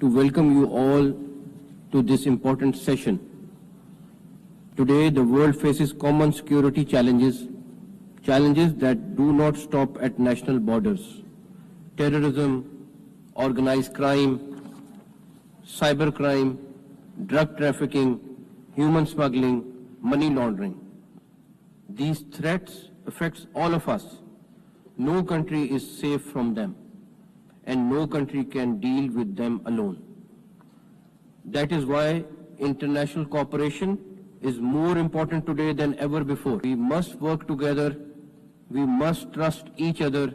to welcome you all to this important session. Today, the world faces common security challenges that do not stop at national borders. Terrorism, organized crime, cybercrime, drug trafficking, human smuggling, money laundering. These threats affect all of us. No country is safe from them, and no country can deal with them alone. That is why international cooperation is more important today than ever before. We must work together, we must trust each other,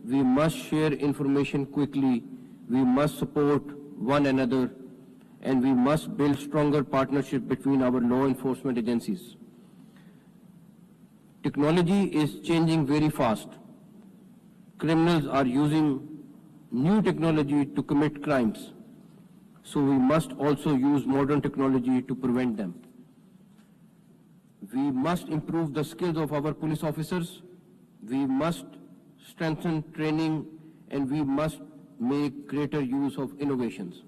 we must share information quickly, we must support one another, and we must build stronger partnership between our law enforcement agencies. Technology is changing very fast. Criminals are using new technology to commit crimes, so we must also use modern technology to prevent them. We must improve the skills of our police officers, we must strengthen training, and we must make greater use of innovations.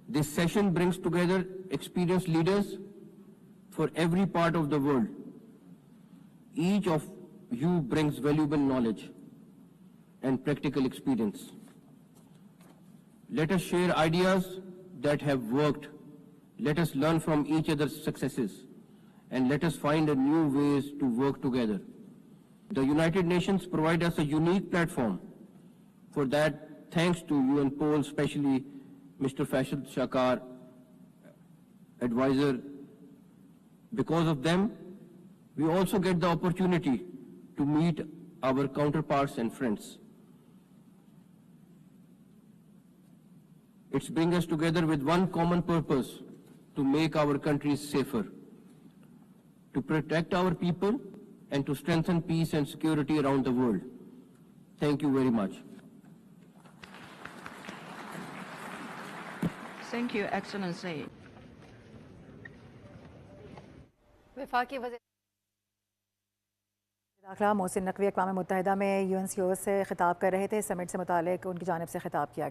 This session brings together experienced leaders for every part of the world. Each of you brings valuable knowledge and practical experience. Let us share ideas that have worked. Let us learn from each other's successes, and let us find new ways to work together. The United Nations provide us a unique platform. For that, thanks to UNPOL, especially Mr. Faisal Shakar, advisor. Because of them, we also get the opportunity to meet our counterparts and friends. It's bring us together with one common purpose: to make our countries safer, to protect our people, and to strengthen peace and security around the world. Thank you very much. Thank you, Excellency. वफाकी वज़ीर दाखिला मोहसिन नकवी अक़वाम मुत्तहिदा में UNSCO से खिताब कर रहे थे। Summit से मुतालिक उनकी जानिब से खिताब किया।